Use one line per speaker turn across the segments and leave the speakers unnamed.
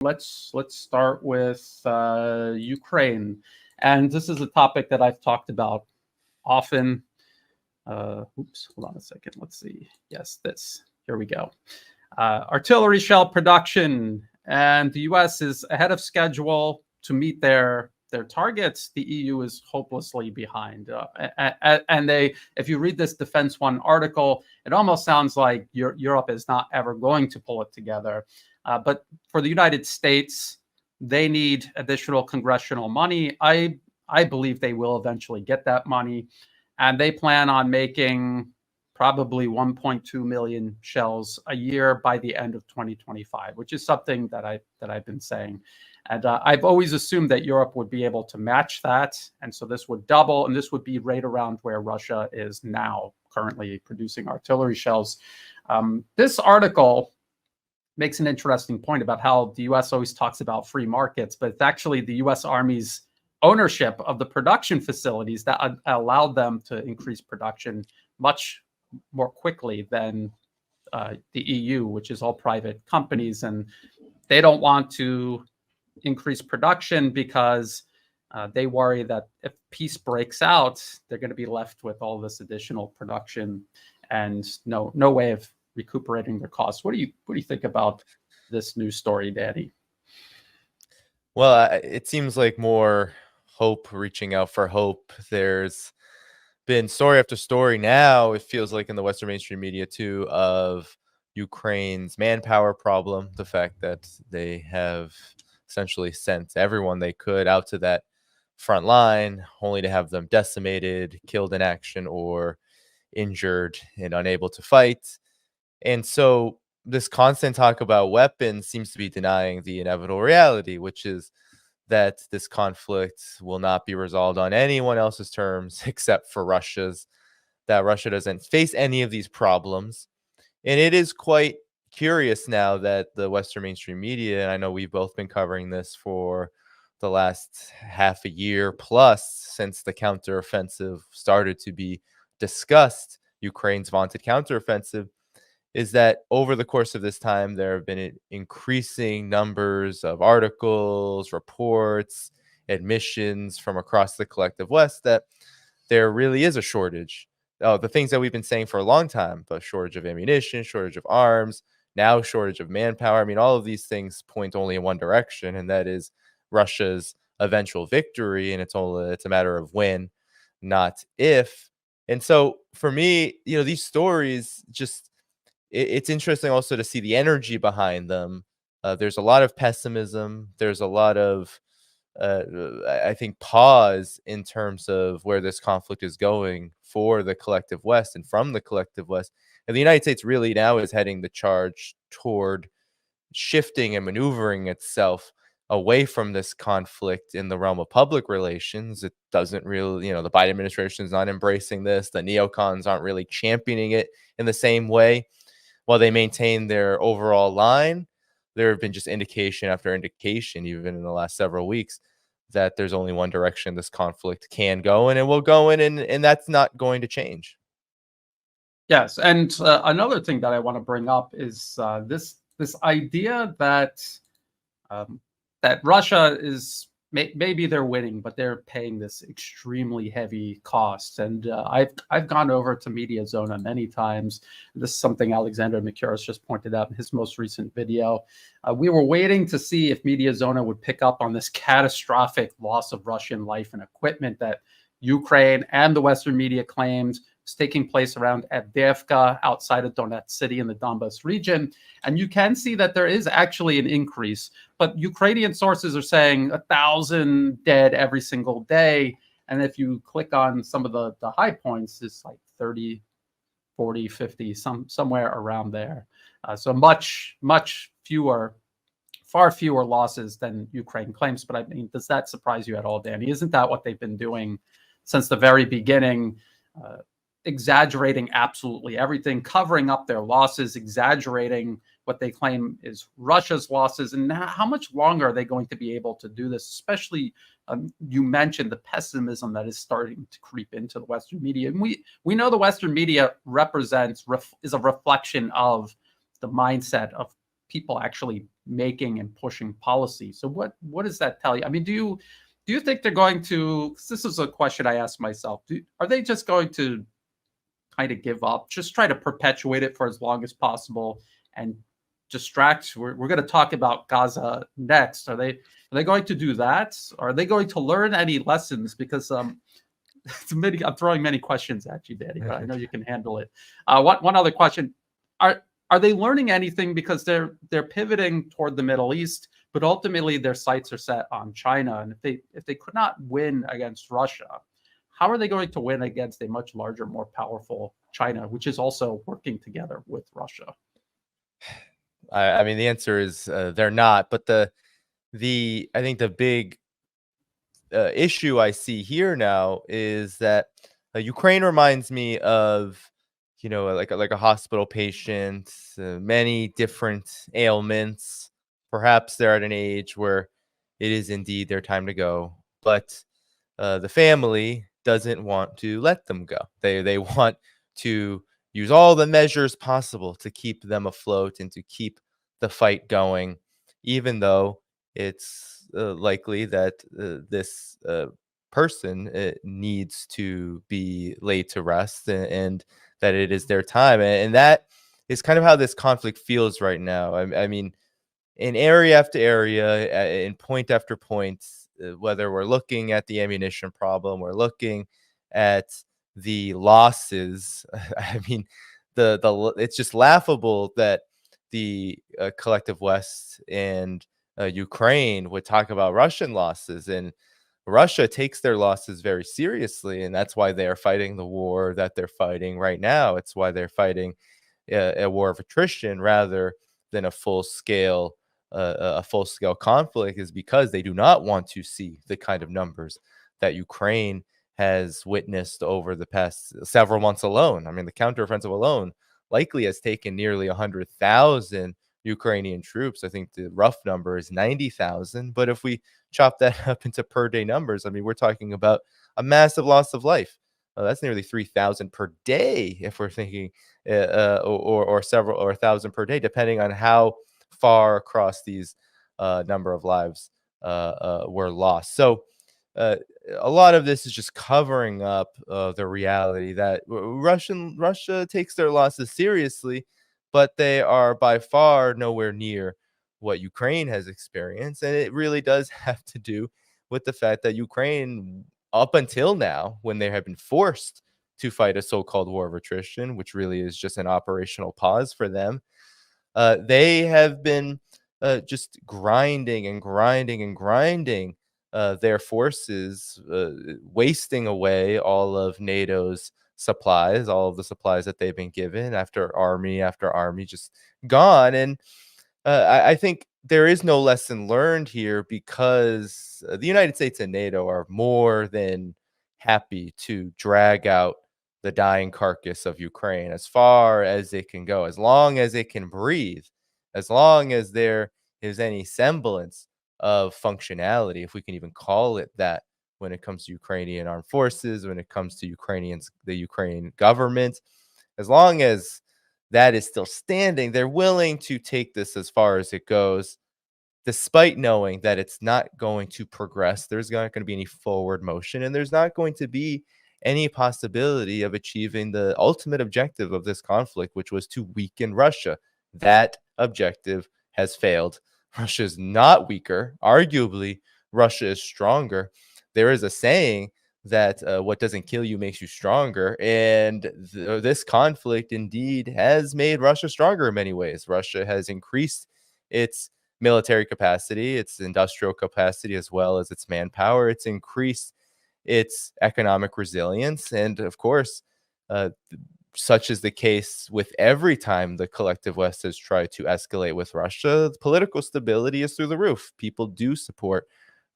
Let's start with Ukraine, and this is a topic that I've talked about often. Oops, hold on a second. Let's see. Yes, this. Here we go. Artillery shell production, and the U.S. is ahead of schedule to meet their targets. The EU is hopelessly behind, and if you read this Defense One article, it almost sounds like Europe is not ever going to pull it together. But for the United States, they need additional congressional money. I believe they will eventually get that money, and they plan on making probably 1.2 million shells a year by the end of 2025, which is something that I've been saying. And I've always assumed that Europe would be able to match that. And so this would double, and this would be right around where Russia is now, currently producing artillery shells. This article makes an interesting point about how the U.S. always talks about free markets, but it's actually the U.S. Army's ownership of the production facilities that allowed them to increase production much more quickly than the EU, which is all private companies. And they don't want to increase production because they worry that if peace breaks out, they're going to be left with all this additional production and no way of recuperating their costs. What do you think about this news story, Danny?
Well, it seems like more hope, reaching out for hope. There's been story after story now, it feels like in the Western mainstream media too, of Ukraine's manpower problem, the fact that they have essentially sent everyone they could out to that front line, only to have them decimated, killed in action, or injured and unable to fight. And so this constant talk about weapons seems to be denying the inevitable reality, which is that this conflict will not be resolved on anyone else's terms except for Russia's, that Russia doesn't face any of these problems. And it is quite curious now that the Western mainstream media, and I know we've both been covering this for the last half a year plus since the counteroffensive started to be discussed, Ukraine's vaunted counteroffensive, is that over the course of this time, there have been increasing numbers of articles, reports, admissions from across the collective West that there really is a shortage. The things that we've been saying for a long time, the shortage of ammunition, shortage of arms, now shortage of manpower. I mean, all of these things point only in one direction, and that is Russia's eventual victory. And it's a matter of when, not if. And so for me, these stories just, it's interesting also to see the energy behind them. There's a lot of pessimism. There's a lot of, I think, pause in terms of where this conflict is going for the collective West and from the collective West. And the United States really now is heading the charge toward shifting and maneuvering itself away from this conflict in the realm of public relations. It doesn't really, the Biden administration is not embracing this. The neocons aren't really championing it in the same way. While they maintain their overall line, there have been just indication after indication, even in the last several weeks, that there's only one direction this conflict can go in and will go in, and that's not going to change.
Yes, and another thing that I want to bring up is this idea that that Russia is maybe they're winning, but they're paying this extremely heavy cost. And I've gone over to Media Zona many times. This is something Alexander Micuras just pointed out in his most recent video. We were waiting to see if Media Zona would pick up on this catastrophic loss of Russian life and equipment that Ukraine and the Western media claimed was taking place around Avdiivka, outside of Donetsk city in the Donbas region. And you can see that there is actually an increase, but Ukrainian sources are saying 1,000 dead every single day. And if you click on some of the high points, it's like 30, 40, 50, somewhere around there. So much fewer, far fewer losses than Ukraine claims. But I mean, does that surprise you at all, Danny? Isn't that what they've been doing since the very beginning? Exaggerating absolutely everything, covering up their losses, exaggerating what they claim is Russia's losses. And how much longer are they going to be able to do this? Especially, you mentioned the pessimism that is starting to creep into the Western media. And we know the Western media is a reflection of the mindset of people actually making and pushing policy. So what does that tell you? I mean, do you think they're going to? 'Cause this is a question I asked myself. Are they just going to kind of give up, just try to perpetuate it for as long as possible and distract? We're going to talk about Gaza next. Are they going to do that? Are they going to learn any lessons? Because I'm throwing many questions at you, Danny, but I know you can handle it. One other question: Are they learning anything, because they're pivoting toward the Middle East, but ultimately their sights are set on China? And if they could not win against Russia, how are they going to win against a much larger, more powerful China, which is also working together with Russia?
I mean, the answer is they're not. But I think the big issue I see here now is that Ukraine reminds me of, like a hospital patient, many different ailments. Perhaps they're at an age where it is indeed their time to go, but the family doesn't want to let them go. They want to use all the measures possible to keep them afloat and to keep the fight going, even though it's likely that this person needs to be laid to rest, and that it is their time. And that is kind of how this conflict feels right now. I mean, in area after area, in point after point, whether we're looking at the ammunition problem, we're looking at the losses. I mean, it's just laughable that the collective West and Ukraine would talk about Russian losses, and Russia takes their losses very seriously, and that's why they are fighting the war that they're fighting right now. It's why they're fighting a war of attrition rather than a full scale conflict, is because they do not want to see the kind of numbers that Ukraine has witnessed over the past several months alone. I mean, the counteroffensive alone likely has taken nearly 100,000 Ukrainian troops. I think the rough number is 90,000. But if we chop that up into per day numbers, I mean, we're talking about a massive loss of life. That's nearly 3,000 per day if we're thinking, or several, or 1,000 per day, depending on how far across these number of lives were lost. So a lot of this is just covering up the reality that Russia takes their losses seriously, but they are by far nowhere near what Ukraine has experienced. And it really does have to do with the fact that Ukraine, up until now, when they have been forced to fight a so-called war of attrition, which really is just an operational pause for them, they have been just grinding and grinding and grinding their forces, wasting away all of NATO's supplies, all of the supplies that they've been given, after army just gone. And I think there is no lesson learned here, because the United States and NATO are more than happy to drag out the dying carcass of Ukraine as far as it can go, as long as it can breathe, as long as there is any semblance of functionality, if we can even call it that, when it comes to Ukrainian armed forces, when it comes to the Ukrainian government. As long as that is still standing, they're willing to take this as far as it goes, despite knowing that it's not going to progress. There's not going to be any forward motion, and there's not going to be any possibility of achieving the ultimate objective of this conflict, which was to weaken Russia. That objective has failed. Russia is not weaker. Arguably, Russia is stronger. There is a saying that what doesn't kill you makes you stronger. And this conflict indeed has made Russia stronger in many ways. Russia has increased its military capacity, its industrial capacity, as well as its manpower. It's increased its economic resilience. And of course, such is the case with every time the collective West has tried to escalate with Russia. Political stability is through the roof. People do support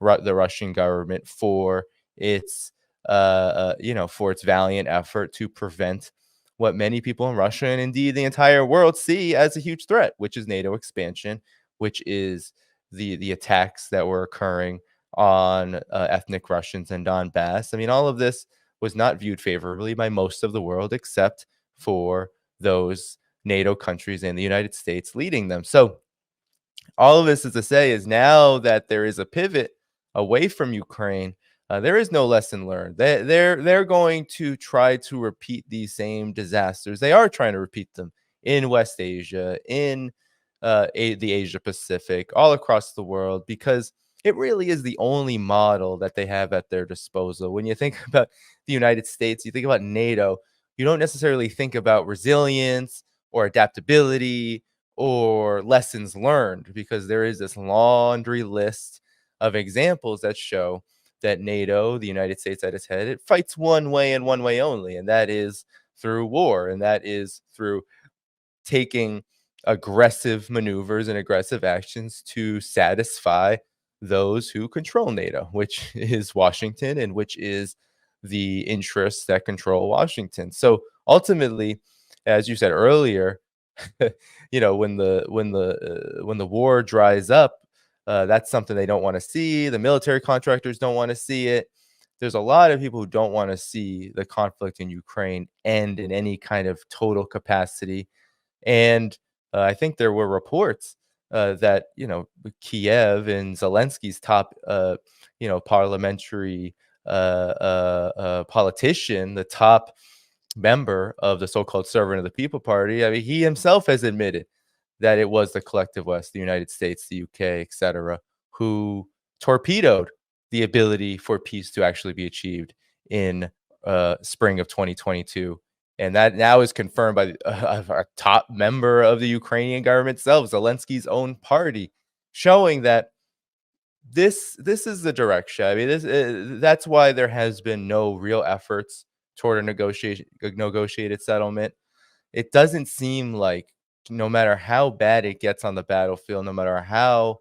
the Russian government for its for its valiant effort to prevent what many people in Russia, and indeed the entire world, see as a huge threat, which is NATO expansion, which is the attacks that were occurring on ethnic Russians in Donbass. I mean, all of this was not viewed favorably by most of the world, except for those NATO countries and the United States leading them. So all of this is to say is now that there is a pivot away from Ukraine, there is no lesson learned. They're going to try to repeat these same disasters. They are trying to repeat them in West Asia, in the Asia Pacific, all across the world, because it really is the only model that they have at their disposal. When you think about the United States, you think about NATO, you don't necessarily think about resilience or adaptability or lessons learned, because there is this laundry list of examples that show that NATO, the United States at its head, it fights one way and one way only, and that is through war, and that is through taking aggressive maneuvers and aggressive actions to satisfy those who control NATO, which is Washington and which is the interests that control Washington. So ultimately, as you said earlier, when the war dries up, that's something they don't want to see. The military contractors don't want to see it. There's a lot of people who don't want to see the conflict in Ukraine end in any kind of total capacity. And I think there were reports that Kiev and Zelensky's top parliamentary politician, the top member of the so-called Servant of the People Party, I mean, he himself has admitted that it was the collective West, the United States, the UK, etc., who torpedoed the ability for peace to actually be achieved in spring of 2022. And that now is confirmed by a top member of the Ukrainian government itself, Zelensky's own party, showing that this is the direction. I mean, that's why there has been no real efforts toward a negotiated settlement. It doesn't seem like, no matter how bad it gets on the battlefield, no matter how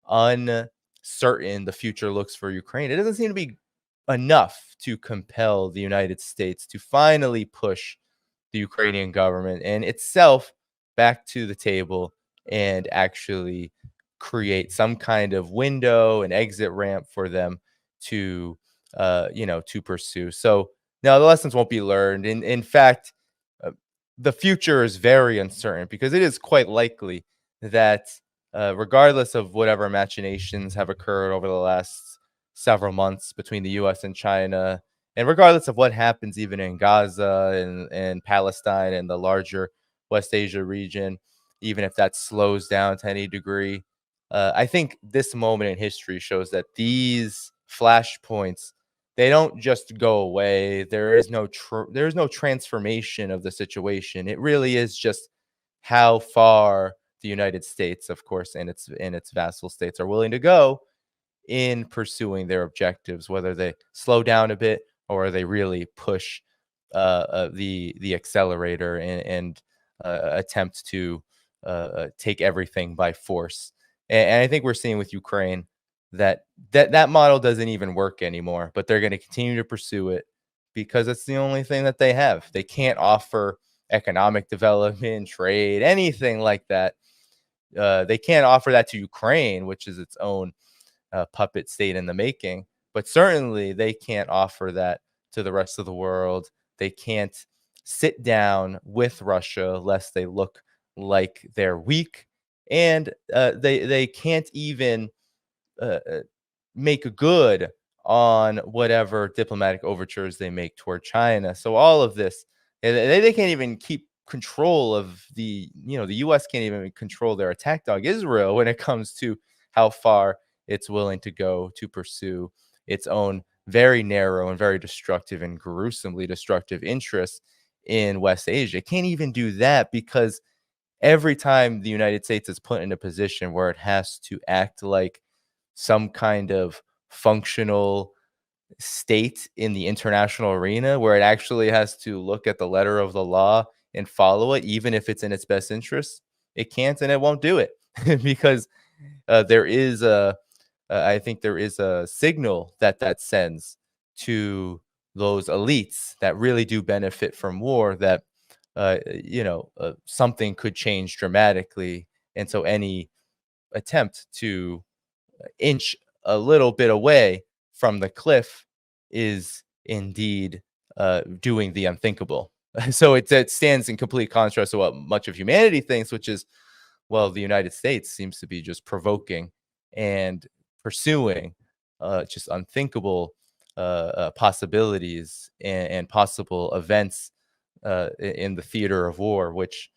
uncertain the future looks for Ukraine, it doesn't seem to be enough to compel the United States to finally push the Ukrainian government and itself back to the table and actually create some kind of window and exit ramp for them to to pursue. So now the lessons won't be learned. In fact, the future is very uncertain, because it is quite likely that regardless of whatever machinations have occurred over the last several months between the US and China, and regardless of what happens even in Gaza and Palestine and the larger West Asia region, even if that slows down to any degree, I think this moment in history shows that these flashpoints, they don't just go away. There is no transformation of the situation. It really is just how far the United States, of course, and its vassal states are willing to go in pursuing their objectives, whether they slow down a bit or they really push the accelerator and attempt to take everything by force. And I think we're seeing with Ukraine that model doesn't even work anymore, but they're going to continue to pursue it because it's the only thing that they have. They can't offer economic development, trade, anything like that. They can't offer that to Ukraine, which is its own puppet state in the making, but certainly they can't offer that to the rest of the world. They can't sit down with Russia lest they look like they're weak, and they can't even make good on whatever diplomatic overtures they make toward China. So all of this, they can't even keep control of the US can't even control their attack dog Israel when it comes to how far it's willing to go to pursue its own very narrow and very destructive and gruesomely destructive interests in West Asia. It can't even do that because every time the United States is put in a position where it has to act like some kind of functional state in the international arena, where it actually has to look at the letter of the law and follow it, even if it's in its best interest, it can't and it won't do it because there is I think there is a signal that sends to those elites that really do benefit from war that something could change dramatically, and so any attempt to inch a little bit away from the cliff is indeed doing the unthinkable. So it stands in complete contrast to what much of humanity thinks, which is, Well, the United States seems to be just provoking and pursuing just unthinkable possibilities and possible events in the theater of war, which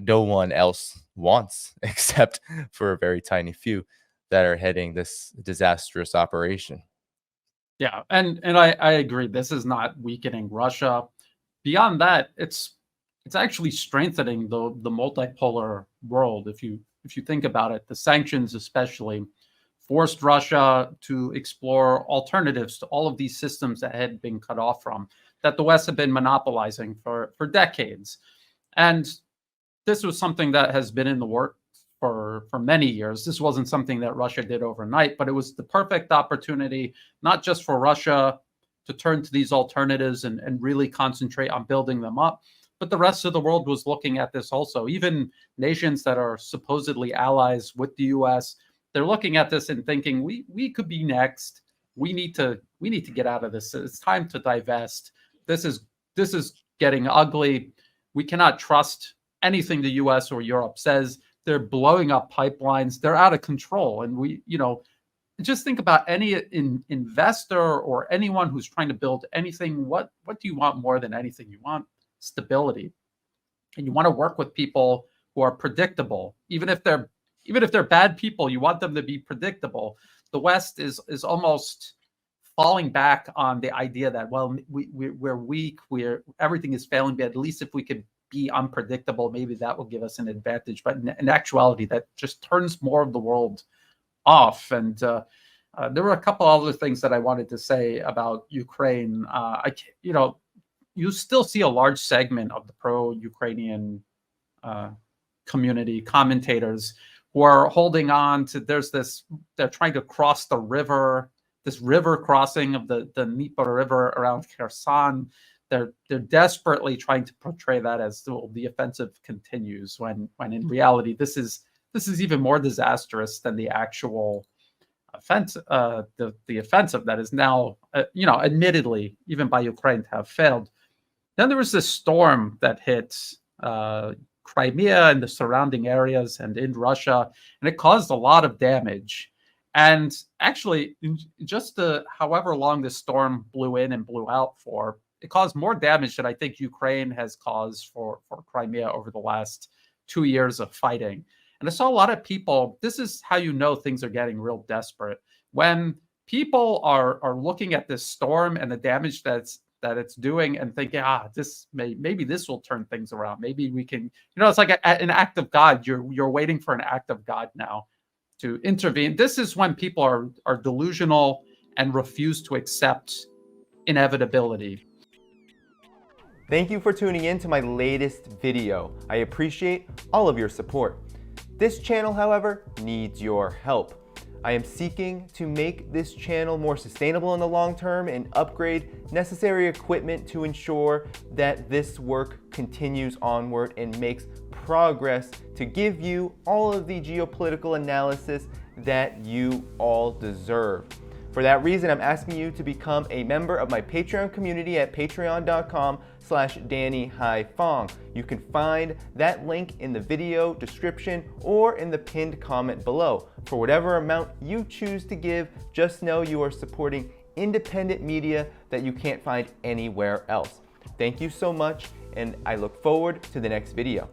no one else wants except for a very tiny few that are heading this disastrous operation.
Yeah, and I agree. This is not weakening Russia. Beyond that, it's actually strengthening the multipolar world. If you think about it, the sanctions especially forced Russia to explore alternatives to all of these systems that had been cut off from, that the West had been monopolizing for decades. And this was something that has been in the works for many years. This wasn't something that Russia did overnight, but it was the perfect opportunity, not just for Russia to turn to these alternatives and really concentrate on building them up, but the rest of the world was looking at this also. Even nations that are supposedly allies with the US, they're looking at this and thinking, we could be next. We need to get out of this. It's time to divest. This is getting ugly. We cannot trust anything the US or Europe says. They're blowing up pipelines. They're out of control. And just think about any investor or anyone who's trying to build anything. What do you want more than anything? You want stability, and you want to work with people who are predictable. Even if they're bad people, you want them to be predictable. The West is almost falling back on the idea that, well, we're weak, everything is failing, but at least if we could be unpredictable, maybe that will give us an advantage. But in actuality, that just turns more of the world off. And there were a couple other things that I wanted to say about Ukraine. You still see a large segment of the pro-Ukrainian community, commentators, who are holding on to, they're trying to cross the river, this river crossing of the Dnieper River around Kherson. They're desperately trying to portray that as the offensive continues, when in reality this is even more disastrous than the actual offensive, the offensive that is now admittedly, even by Ukraine, to have failed. Then there was this storm that hit Crimea and the surrounding areas and in Russia, and it caused a lot of damage. And actually, just however long this storm blew in and blew out for, it caused more damage than I think Ukraine has caused for Crimea over the last 2 years of fighting. And I saw a lot of people, this is how you know things are getting real desperate. When people are looking at this storm and the damage that it's doing and thinking, maybe this will turn things around. Maybe we can, it's like an act of God. You're waiting for an act of God now to intervene. This is when people are delusional and refuse to accept inevitability.
Thank you for tuning in to my latest video. I appreciate all of your support. This channel, however, needs your help. I am seeking to make this channel more sustainable in the long term and upgrade necessary equipment to ensure that this work continues onward and makes progress to give you all of the geopolitical analysis that you all deserve. For that reason, I'm asking you to become a member of my Patreon community at patreon.com/DannyHaiphong. You can find that link in the video description or in the pinned comment below. For whatever amount you choose to give, just know you are supporting independent media that you can't find anywhere else. Thank you so much, and I look forward to the next video.